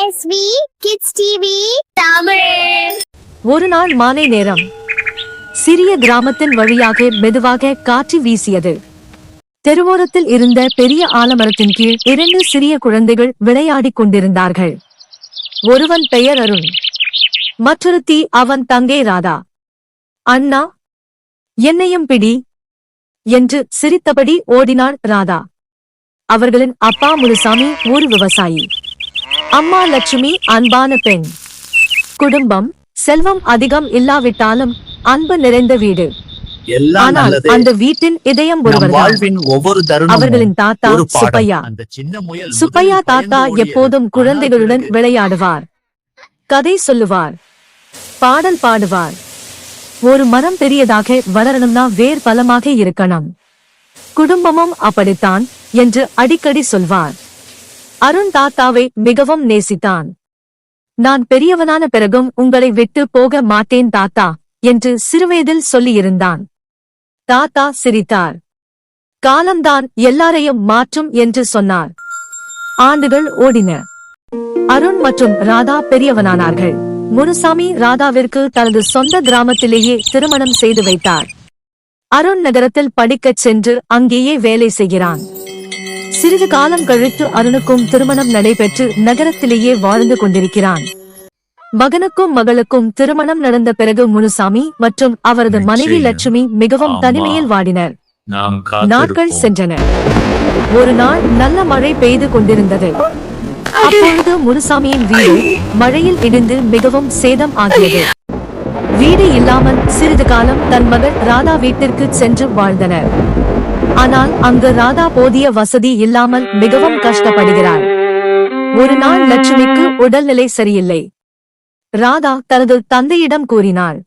SV kids TV Tamil. ஒரு நாள் மாலை நேரம் சிறிய கிராமத்தின் வழியாக மெதுவாக காற்று வீசியது. தெருவோரத்தில் இருந்த பெரிய ஆலமரத்தின் கீழ் 2 சிறிய குழந்தைகள் விளையாடிக் கொண்டிருந்தார்கள். ஒருவன் பெயர் அருண், மற்றொருத்தி அவன் தங்கை ராதா. அண்ணா, என்னையும் பிடி என்று சிரித்தபடி ஓடினாள் ராதா. அவர்களின் அப்பா முனுசாமி ஒரு விவசாயி, அம்மா லட்சுமி அன்பான பெண். குடும்பம் செல்வம் அதிகம் இல்லாவிட்டாலும் அன்பு நிறைந்த வீடு. ஆனால் அந்த வீட்டின் இதயம் ஒருவர்தான், அவர்களின் தாத்தா சுப்பையா. சுப்பையா தாத்தா எப்போதும் குழந்தைகளுடன் விளையாடுவார், கதை சொல்லுவார், பாடல் பாடுவார். ஒரு மரம் பெரியதாக வளரணும்னா வேர் பலமாக இருக்கணும், குடும்பமும் அப்படித்தான் என்று அடிக்கடி சொல்வார். அருண் தாத்தாவை மிகவும் நேசித்தான். நான் பெரியவனான பிறகும் உங்களை விட்டு போக மாட்டேன் தாத்தா என்று சிறுவயதில் சொல்லியிருந்தான். தாத்தா சிரித்தார். காலம்தான் எல்லாரையும் மாற்றும் என்று சொன்னார். ஆண்டுகள் ஓடின. அருண் மற்றும் ராதா பெரியவனானார்கள். முனுசாமி ராதாவிற்கு தனது சொந்த கிராமத்திலேயே திருமணம் செய்து வைத்தார். அருண் நகரத்தில் படிக்கச் சென்று அங்கேயே வேலை செய்கிறான். சிறிது காலம் கழித்து அருணுக்கும் திருமணம் நடைபெற்று நகரத்திலேயே வாழ்ந்து கொண்டிருக்கிறான். மகனுக்கும் மகளுக்கும் திருமணம் நடந்த பிறகு முனுசாமி மற்றும் அவரது மனைவி லட்சுமி மிகவும் தனிமையில் வாடினர். நாட்கள் சென்றன. ஒரு நாள் நல்ல மழை பெய்து கொண்டிருந்தது. அப்பொழுது முனுசாமியின் வீடு மழையில் இடிந்து மிகவும் சேதம் ஆகியது. வீடு இல்லாமல் சிறிது காலம் தன் மகள் ராதா வீட்டிற்கு சென்று வாழ்ந்தனர். ஆனால் அங்கு ராதா போதிய வசதி இல்லாமல் மிகவும் கஷ்டப்படுகிறாள். ஒரு நாள் லட்சுமிக்கு உடல்நிலை சரியில்லை. ராதா தனது தந்தையிடம் கூறினாள்,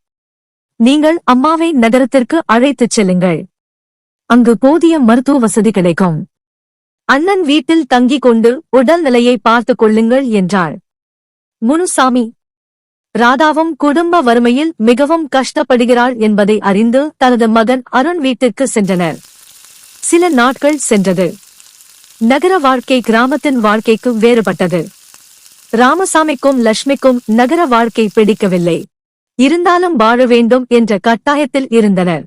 நீங்கள் அம்மாவை நகரத்திற்கு அழைத்துச் செல்லுங்கள், அங்கு போதிய மருத்துவ வசதி கிடைக்கும். அண்ணன் வீட்டில் தங்கிக் கொண்டு உடல்நிலையை பார்த்துக் கொள்ளுங்கள் என்றாள். முனுசாமி ராதாவும் குடும்ப வறுமையில் மிகவும் கஷ்டப்படுகிறாள் என்பதை அறிந்து தனது மகன் அருண் வீட்டிற்கு சென்றனர். சில நாட்கள் சென்றது. நகர வாழ்க்கை கிராமத்தின் வாழ்க்கைக்கு வேறுபட்டது. ராமசாமிக்கும் லட்சுமிக்கும் நகர வாழ்க்கை பிடிக்கவில்லை. இருந்தாலும் வாழ வேண்டும் என்ற கட்டாயத்தில் இருந்தனர்.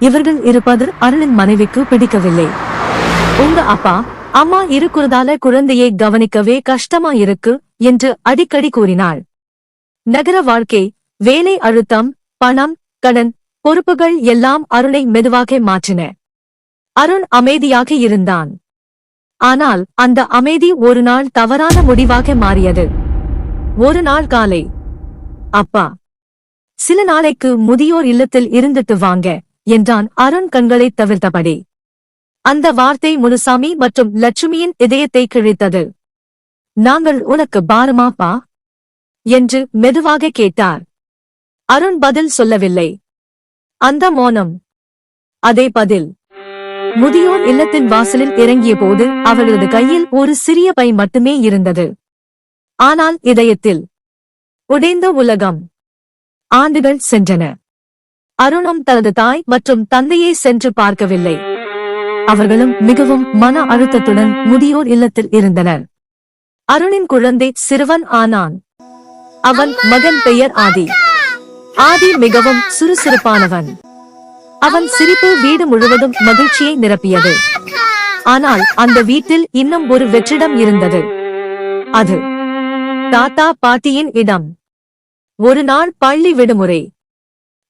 இவர்கள் இருப்பது அருணின் மனைவிக்கு பிடிக்கவில்லை. உங்க அப்பா அம்மா இருக்கிறதால குழந்தையை கவனிக்கவே கஷ்டமா இருக்கு என்று அடிக்கடி கூறினாள். நகர வாழ்க்கை, வேலை அழுத்தம், பணம், கடன், பொறுப்புகள் எல்லாம் அருணை மெதுவாக மாற்றின. அருண் அமைதியாக இருந்தான். ஆனால் அந்த அமைதி ஒரு நாள் தவறான முடிவாக மாறியது. ஒரு நாள் காலை, அப்பா, சில நாளைக்கு முதியோர் இல்லத்தில் இருந்துட்டு வாங்க என்றான் அருண் கண்களை தவிர்த்தபடி. அந்த வார்த்தை முனுசாமி மற்றும் லட்சுமியின் இதயத்தை கிழித்தது. நாங்கள் உனக்கு பாரமாப்பா என்று மெதுவாக கேட்டார். அருண் பதில் சொல்லவில்லை. அந்த மௌனம், அதே பதில். முதியோர் இல்லத்தின் வாசலில் இறங்கிய போது அவளது கையில் ஒரு சிறிய பை மட்டுமே இருந்தது. ஆனால் இதயத்தில் உடைந்த உலகம். ஆண்டுகள் சென்றன. அருணும் தனது தாய் மற்றும் தந்தையை சென்று பார்க்கவில்லை. அவர்களும் மிகவும் மன அழுத்தத்துடன் முதியோர் இல்லத்தில் இருந்தனர். அருணின் குழந்தை சிறுவன் ஆனான். அவன் மகன் பெயர் ஆதி. ஆதி மிகவும் சுறுசுறுப்பானவன். அவன் சிரிப்பு வீடு முழுவதும் மகிழ்ச்சியை நிரப்பியது. ஆனால் அந்த வீட்டில் இன்னும் ஒரு வெற்றிடம் இருந்தது. அது தாத்தா பாட்டியின் இடம். ஒரு நாள் பள்ளி விடுமுறை.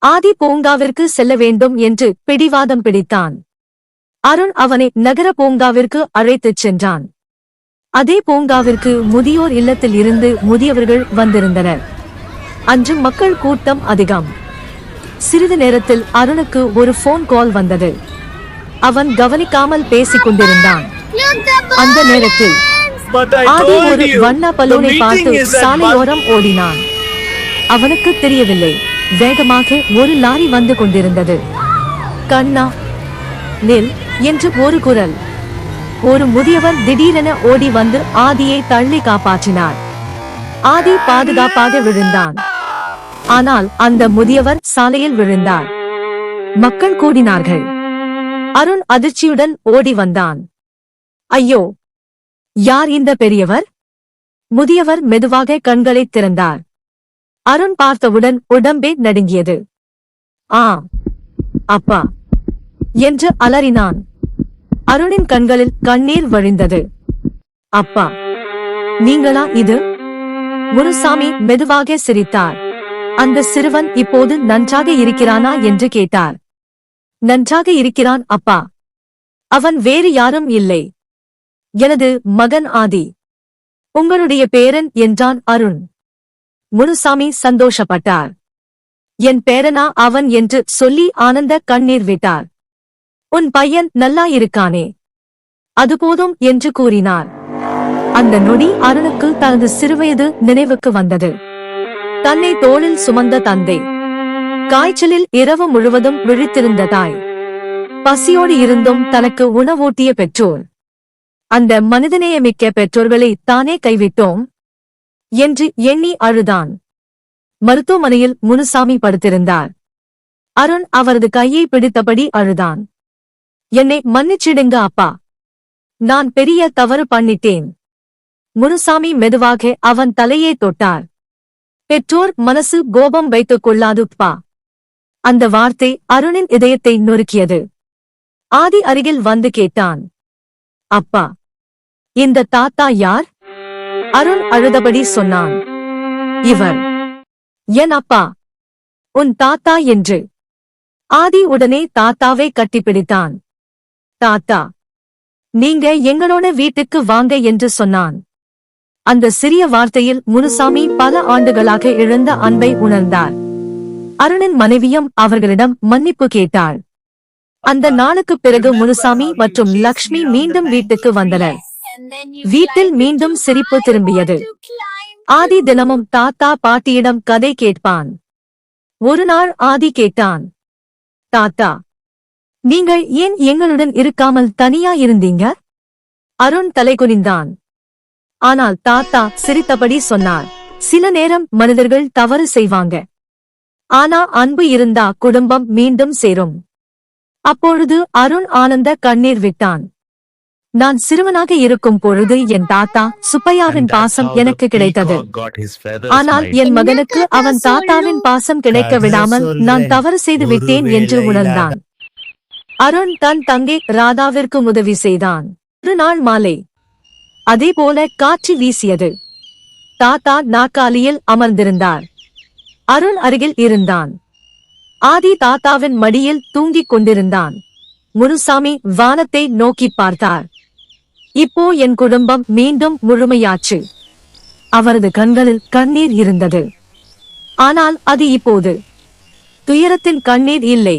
ஆதி பூங்காவிற்கு செல்ல வேண்டும் என்று பிடிவாதம் பிடித்தான். அருண் அவனை நகர பூங்காவிற்கு அழைத்துச் சென்றான். அதே பூங்காவிற்கு முதியோர் இல்லத்தில் இருந்து முதியவர்கள் வந்திருந்தனர். அன்று மக்கள் கூட்டம் அதிகம். சிறிது நேரத்தில் அருணுக்கு ஒரு போன் கால் வந்தது. அவன் கவனிக்காமல் பேசிக் கொண்டிருந்தான். அந்த நேரத்தில் ஆதி ஒரு வண்ண பலூனை பார்த்து சாலையோரம் ஓடினான். அவனுக்கு தெரியவில்லை, வேகமாக ஒரு லாரி வந்து கொண்டிருந்தது. கண்ணா, நில் என்று ஒரு குரல். ஒரு முதியவர் திடீரென ஓடி வந்து ஆதியை தள்ளி காப்பாற்றினார். ஆதி பாதுகாப்பாக விழுந்தான். ஆனால் அந்த முதியவர் சாலையில் விழுந்தார். மக்கள் கூடினார்கள். அருண் அதிர்ச்சியுடன் ஓடி வந்தான். ஐயோ, யார் இந்த பெரியவர்? முதியவர் மெதுவாக கண்களைத் திறந்தார். அருண் பார்த்தவுடன் உடம்பே நடுங்கியது. ஆ, அப்பா என்று அலறினான். அருணின் கண்களில் கண்ணீர் வழிந்தது. அப்பா, நீங்களா இது? முனுசாமி மெதுவாக சிரித்தார். அந்த சிறுவன் இப்போது நன்றாக இருக்கிறானா என்று கேட்டார். நன்றாக இருக்கிறான் அப்பா. அவன் வேறு யாரும் இல்லை, எனது மகன் ஆதி. உங்களுடைய பேரன் என்றான் அருண். முனுசாமி சந்தோஷப்பட்டார். என் பேரனா அவன் என்று சொல்லி ஆனந்த கண்ணீர் விட்டார். உன் பையன் நல்லா இருக்கானே, அது போதும் என்று கூறினார். அந்த நொடி அருணுக்கு தனது சிறுவயது நினைவுக்கு வந்தது. தன்னை தோளில் சுமந்த தந்தை, காய்ச்சலில் இரவு முழுவதும் விழித்திருந்த தாய், பசியோடு இருந்தும் தனக்கு உணவூட்டிய பெற்றோர். அந்த மனிதநேயமிக்க பெற்றோர்களை தானே கைவிட்டோம் என்று எண்ணி அழுதான். மருத்துவமனையில் முனுசாமி படுத்திருந்தார். அருண் அவரது கையை பிடித்தபடி அழுதான். என்னை மன்னிச்சிடுங்க அப்பா, நான் பெரிய தவறு பண்ணிட்டேன். முனுசாமி மெதுவாக அவன் தலையை தொட்டார். பெற்றோர் மனசு கோபம் வைத்துக் கொள்ளாதுப்பா. அந்த வார்த்தை அருணின் இதயத்தை நொறுக்கியது. ஆதி அருகில் வந்து கேட்டான், அப்பா, இந்த தாத்தா யார்? அருண் அழுதபடி சொன்னான், இவர் என் அப்பா, உன் தாத்தா என்று. ஆதி உடனே தாத்தாவை கட்டிப்பிடித்தான். தாத்தா, நீங்க எங்களோட வீட்டுக்கு வாங்க என்று சொன்னான். அந்த சிறிய வார்த்தையில் முனுசாமி பல ஆண்டுகளாக இழந்த அன்பை உணர்ந்தார். அருணின் மனைவியும் அவர்களிடம் மன்னிப்பு கேட்டாள். அந்த நாளுக்குப் பிறகு முனுசாமி மற்றும் லக்ஷ்மி மீண்டும் வீட்டுக்கு வந்தனர். வீட்டில் மீண்டும் சிரிப்பு திரும்பியது. ஆதி தினமும் தாத்தா பாட்டியிடம் கதை கேட்பான். ஒரு நாள் ஆதி கேட்டான், தாத்தா, நீங்கள் ஏன் எங்களுடன் இருக்காமல் தனியா இருந்தீங்க? அருண் தலைகுனிந்தான். ஆனால் தாத்தா சிரித்தபடி சொன்னார், சில நேரம் மனிதர்கள் தவறு செய்வாங்க, ஆனா அன்பு இருந்தா குடும்பம் மீண்டும் சேரும். அப்பொழுது அருண் ஆனந்த கண்ணீர் விட்டான். நான் சிறுவனாக இருக்கும் பொழுது என் தாத்தா சுப்பையாவின் பாசம் எனக்கு கிடைத்தது. ஆனால் என் மகனுக்கு அவன் தாத்தாவின் பாசம் கிடைக்க விடாமல் நான் தவறு செய்து விட்டேன் என்று உணர்ந்தான். அருண் தன் தங்கை ராதாவிற்கு உதவி செய்தான். ஒரு நாள் மாலை அதேபோல காற்று வீசியது. தாத்தா நாற்காலியில் அமர்ந்திருந்தார். அருண் அருகில் இருந்தான். ஆதி தாத்தாவின் மடியில் தூங்கிக் கொண்டிருந்தான். முனுசாமி வானத்தை நோக்கி பார்த்தார். இப்போ என் குடும்பம் மீண்டும் முழுமையாச்சு. அவரது கண்களில் கண்ணீர் இருந்தது. ஆனால் அது இப்போது துயரத்தின் கண்ணீர் இல்லை,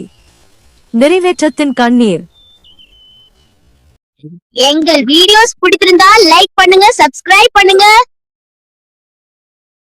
நிறைவேற்றத்தின் கண்ணீர். எங்கள் வீடியோஸ் பிடித்திருந்தா லைக் பண்ணுங்க, சப்ஸ்கிரைப் பண்ணுங்க.